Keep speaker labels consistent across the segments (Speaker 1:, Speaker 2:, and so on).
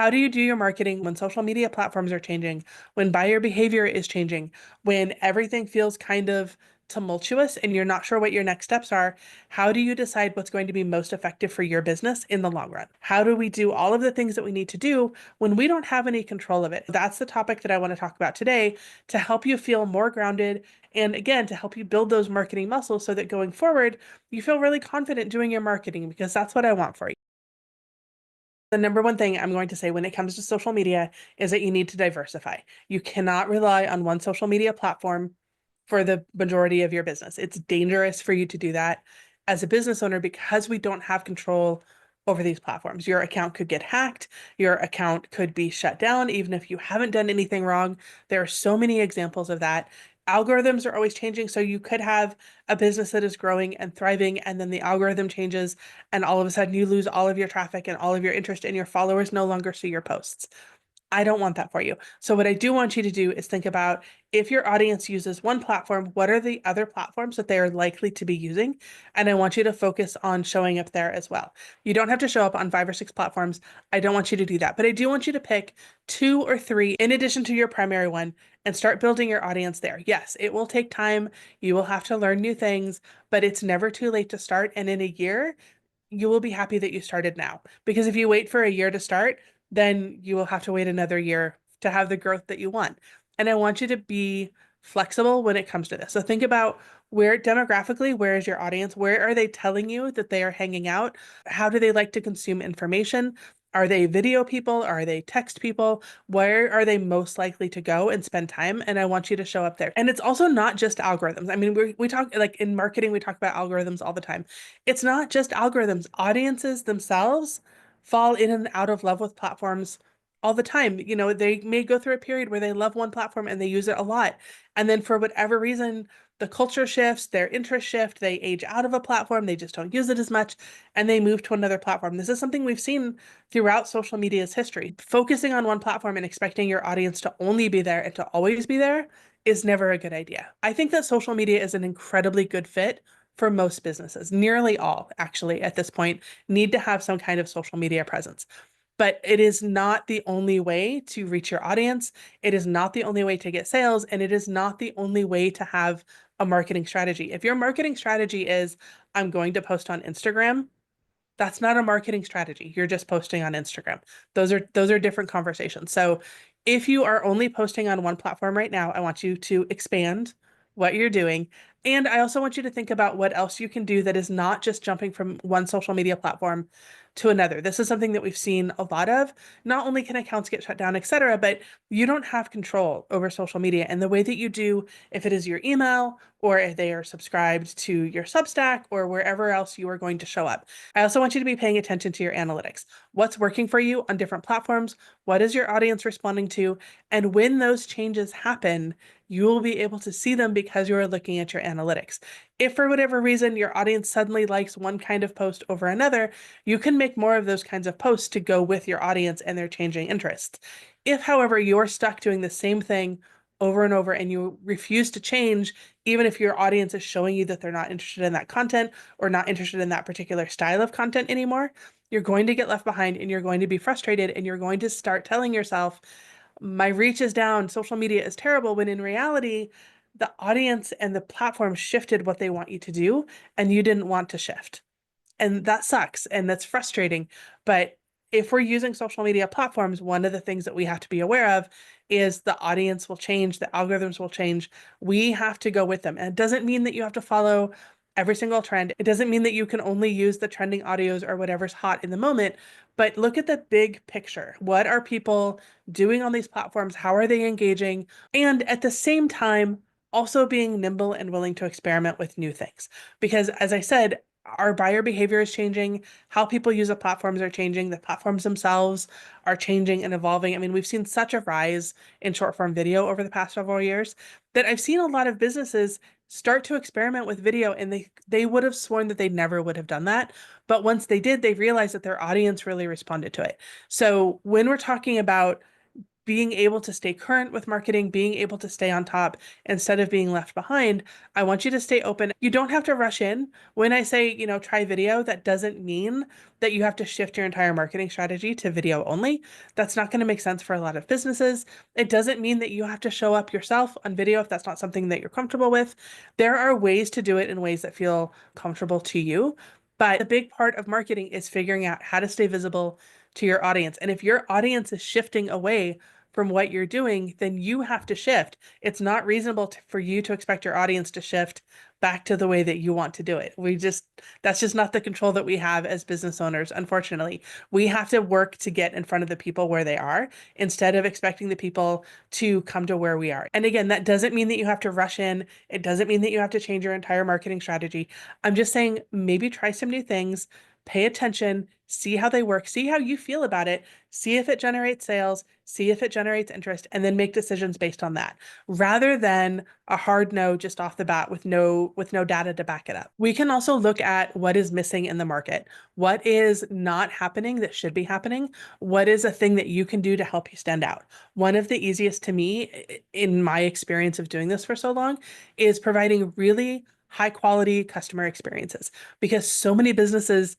Speaker 1: How do you do your marketing when social media platforms are changing, when buyer behavior is changing, when everything feels kind of tumultuous and you're not sure what your next steps are? How do you decide what's going to be most effective for your business in the long run? How do we do all of the things that we need to do when we don't have any control of it? That's the topic that I want to talk about today to help you feel more grounded and again, to help you build those marketing muscles so that going forward, you feel really confident doing your marketing because that's what I want for you. The number one thing I'm going to say when it comes to social media is that you need to diversify. You cannot rely on one social media platform for the majority of your business. It's dangerous for you to do that as a business owner because we don't have control over these platforms. Your account could get hacked, your account could be shut down, even if you haven't done anything wrong. There are so many examples of that. Algorithms are always changing, so you could have a business that is growing and thriving, and then the algorithm changes, and all of a sudden you lose all of your traffic and all of your interest, and your followers no longer see your posts. I don't want that for you. So what I do want you to do is think about if your audience uses one platform, what are the other platforms that they are likely to be using? And I want you to focus on showing up there as well. You don't have to show up on 5 or 6 platforms. I don't want you to do that, but I do want you to pick 2 or 3 in addition to your primary one and start building your audience there. Yes, it will take time. You will have to learn new things, but it's never too late to start. And in a year, you will be happy that you started now. Because if you wait for a year to start, then you will have to wait another year to have the growth that you want. And I want you to be flexible when it comes to this. So think about where demographically, where is your audience? Where are they telling you that they are hanging out? How do they like to consume information? Are they video people? Are they text people? Where are they most likely to go and spend time? And I want you to show up there. And it's also not just algorithms. I mean, we talk like in marketing, we talk about algorithms all the time. It's not just algorithms. Audiences themselves fall in and out of love with platforms all the time. You know, they may go through a period where they love one platform and they use it a lot. And then for whatever reason, the culture shifts, their interest shift, they age out of a platform, they just don't use it as much, and they move to another platform. This is something we've seen throughout social media's history. Focusing on one platform and expecting your audience to only be there and to always be there is never a good idea. I think that social media is an incredibly good fit for most businesses. Nearly all, actually, at this point, need to have some kind of social media presence. But it is not the only way to reach your audience. It is not the only way to get sales, and it is not the only way to have a marketing strategy. If your marketing strategy is, I'm going to post on Instagram, that's not a marketing strategy. You're just posting on Instagram. Those are different conversations. So if you are only posting on one platform right now, I want you to expand what you're doing. And I also want you to think about what else you can do that is not just jumping from one social media platform to another. This is something that we've seen a lot of. Not only can accounts get shut down, et cetera, but you don't have control over social media. And the way that you do, if it is your email or if they are subscribed to your Substack or wherever else you are going to show up. I also want you to be paying attention to your analytics. What's working for you on different platforms? What is your audience responding to? And when those changes happen, you will be able to see them because you are looking at your analytics. If for whatever reason your audience suddenly likes one kind of post over another, you can make more of those kinds of posts to go with your audience and their changing interests. If, however, you're stuck doing the same thing over and over and you refuse to change, even if your audience is showing you that they're not interested in that content or not interested in that particular style of content anymore, you're going to get left behind and you're going to be frustrated and you're going to start telling yourself, my reach is down, social media is terrible, when in reality, the audience and the platform shifted what they want you to do and you didn't want to shift. And that sucks and that's frustrating. But if we're using social media platforms, one of the things that we have to be aware of is the audience will change, the algorithms will change. We have to go with them. And it doesn't mean that you have to follow every single trend. It doesn't mean that you can only use the trending audios or whatever's hot in the moment, but look at the big picture. What are people doing on these platforms? How are they engaging? And at the same time, also being nimble and willing to experiment with new things. Because as I said, our buyer behavior is changing, how people use the platforms are changing, the platforms themselves are changing and evolving. I mean, we've seen such a rise in short form video over the past several years that I've seen a lot of businesses start to experiment with video and they would have sworn that they never would have done that. But once they did, they realized that their audience really responded to it. So when we're talking about being able to stay current with marketing, being able to stay on top instead of being left behind. I want you to stay open. You don't have to rush in. When I say, try video, that doesn't mean that you have to shift your entire marketing strategy to video only. That's not going to make sense for a lot of businesses. It doesn't mean that you have to show up yourself on video if that's not something that you're comfortable with. There are ways to do it in ways that feel comfortable to you. But a big part of marketing is figuring out how to stay visible to your audience. And if your audience is shifting away from what you're doing, then you have to shift. It's not reasonable for you to expect your audience to shift back to the way that you want to do it. That's just not the control that we have as business owners, unfortunately. We have to work to get in front of the people where they are instead of expecting the people to come to where we are. And again, that doesn't mean that you have to rush in. It doesn't mean that you have to change your entire marketing strategy. I'm just saying maybe try some new things, pay attention, see how they work, see how you feel about it, see if it generates sales, see if it generates interest, and then make decisions based on that, rather than a hard no just off the bat with no data to back it up. We can also look at what is missing in the market. What is not happening that should be happening? What is a thing that you can do to help you stand out? One of the easiest to me, in my experience of doing this for so long, is providing really high quality customer experiences, because so many businesses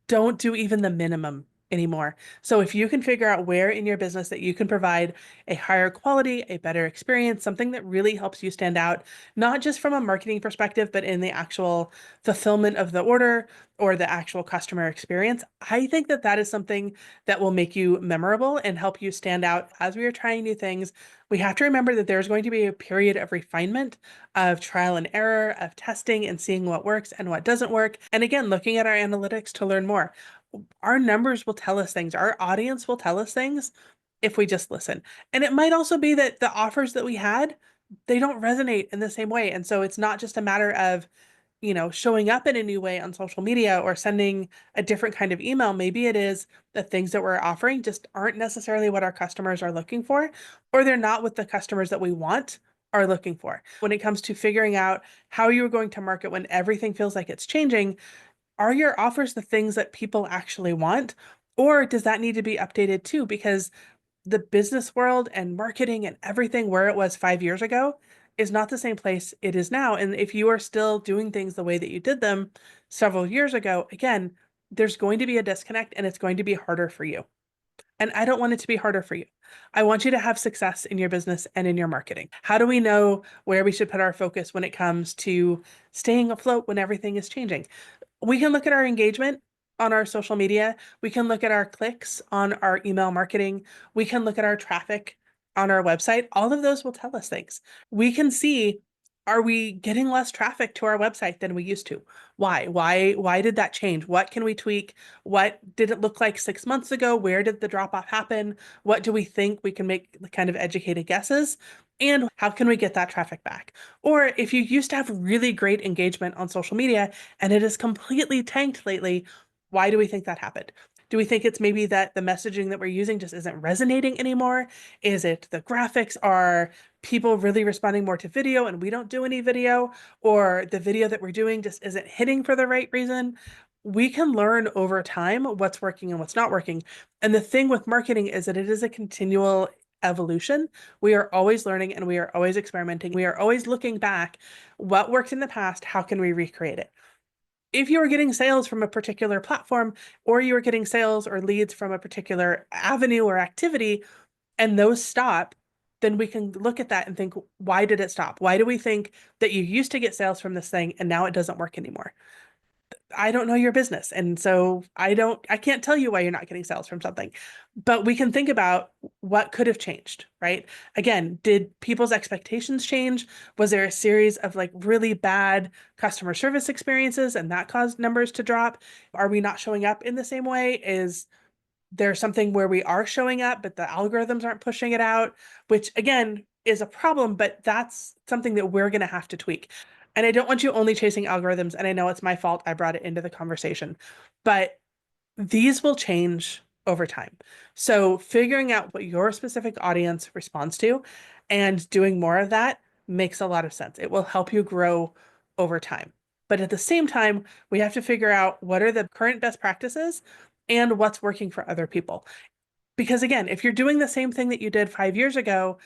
Speaker 1: don't do even the minimum anymore. So if you can figure out where in your business that you can provide a higher quality, a better experience, something that really helps you stand out, not just from a marketing perspective, but in the actual fulfillment of the order or the actual customer experience, I think that that is something that will make you memorable and help you stand out. As we are trying new things, we have to remember that there's going to be a period of refinement, of trial and error, of testing and seeing what works and what doesn't work. And again, looking at our analytics to learn more. Our numbers will tell us things. Our audience will tell us things if we just listen. And it might also be that the offers that we had, they don't resonate in the same way. And so it's not just a matter of, showing up in a new way on social media or sending a different kind of email. Maybe it is the things that we're offering just aren't necessarily what our customers are looking for, or they're not what the customers that we want are looking for. When it comes to figuring out how you're going to market when everything feels like it's changing, are your offers the things that people actually want? Or does that need to be updated too? Because the business world and marketing and everything where it was 5 years ago is not the same place it is now. And if you are still doing things the way that you did them several years ago, again, there's going to be a disconnect and it's going to be harder for you. And I don't want it to be harder for you. I want you to have success in your business and in your marketing. How do we know where we should put our focus when it comes to staying afloat when everything is changing? We can look at our engagement on our social media. We can look at our clicks on our email marketing. We can look at our traffic on our website. All of those will tell us things. We can see, are we getting less traffic to our website than we used to? Why? Why did that change? What can we tweak? What did it look like 6 months ago? Where did the drop off happen? What do we think we can make kind of educated guesses? And how can we get that traffic back? Or if you used to have really great engagement on social media and it has completely tanked lately, why do we think that happened? Do we think it's maybe that the messaging that we're using just isn't resonating anymore? Is it the graphics? Are people really responding more to video and we don't do any video? Or the video that we're doing just isn't hitting for the right reason? We can learn over time what's working and what's not working. And the thing with marketing is that it is a continual evolution. We are always learning and we are always experimenting. We are always looking back. What worked in the past? How can we recreate it? If you are getting sales from a particular platform, or you are getting sales or leads from a particular avenue or activity, and those stop, then we can look at that and think, why did it stop? Why do we think that you used to get sales from this thing and now it doesn't work anymore? I don't know your business. And so I can't tell you why you're not getting sales from something, but we can think about what could have changed, right? Again, did people's expectations change? Was there a series of like really bad customer service experiences and that caused numbers to drop? Are we not showing up in the same way? Is there's something where we are showing up, but the algorithms aren't pushing it out, which again is a problem, but that's something that we're going to have to tweak. And I don't want you only chasing algorithms. And I know it's my fault I brought it into the conversation, but these will change over time. So figuring out what your specific audience responds to and doing more of that makes a lot of sense. It will help you grow over time. But at the same time, we have to figure out what are the current best practices and what's working for other people. Because again, if you're doing the same thing that you did 5 years ago,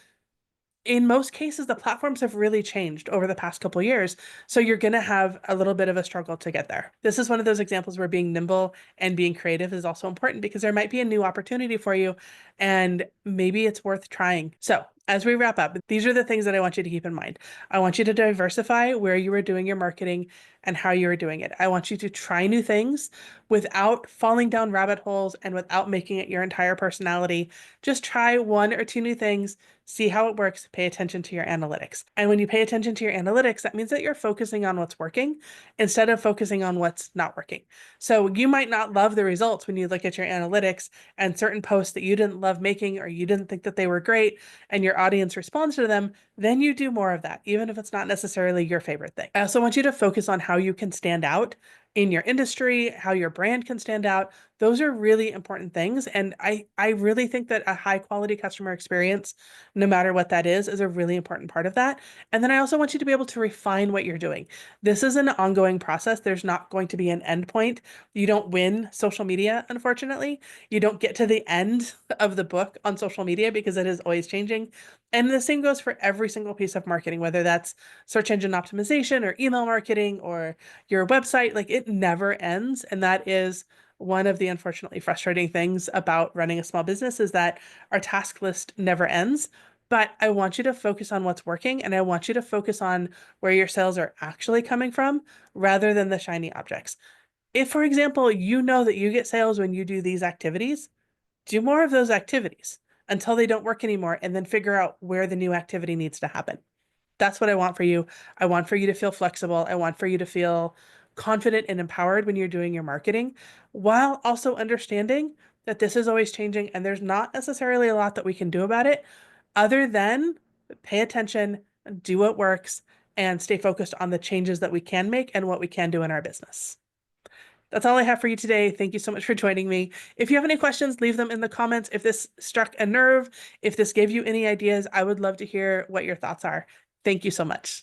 Speaker 1: in most cases, the platforms have really changed over the past couple of years. So you're going to have a little bit of a struggle to get there. This is one of those examples where being nimble and being creative is also important because there might be a new opportunity for you and maybe it's worth trying. So as we wrap up, these are the things that I want you to keep in mind. I want you to diversify where you are doing your marketing and how you are doing it. I want you to try new things without falling down rabbit holes and without making it your entire personality. Just try one or two new things, see how it works, pay attention to your analytics. And when you pay attention to your analytics, that means that you're focusing on what's working instead of focusing on what's not working. So you might not love the results when you look at your analytics and certain posts that you didn't love making or you didn't think that they were great and your audience responds to them, then you do more of that, even if it's not necessarily your favorite thing. I also want you to focus on how you can stand out in your industry, how your brand can stand out. Those are really important things. And I really think that a high quality customer experience, no matter what that is a really important part of that. And then I also want you to be able to refine what you're doing. This is an ongoing process. There's not going to be an end point. You don't win social media, unfortunately. You don't get to the end of the book on social media because it is always changing. And the same goes for every single piece of marketing, whether that's search engine optimization or email marketing or your website, like it never ends. And that is one of the unfortunately frustrating things about running a small business is that our task list never ends. But I want you to focus on what's working and I want you to focus on where your sales are actually coming from rather than the shiny objects. If, for example, you know that you get sales when you do these activities, do more of those activities until they don't work anymore and then figure out where the new activity needs to happen. That's what I want for you. I want for you to feel flexible. I want for you to feel confident and empowered when you're doing your marketing, while also understanding that this is always changing and there's not necessarily a lot that we can do about it other than pay attention, do what works, and stay focused on the changes that we can make and what we can do in our business. That's all I have for you today. Thank you so much for joining me. If you have any questions, leave them in the comments. If this struck a nerve, if this gave you any ideas, I would love to hear what your thoughts are. Thank you so much.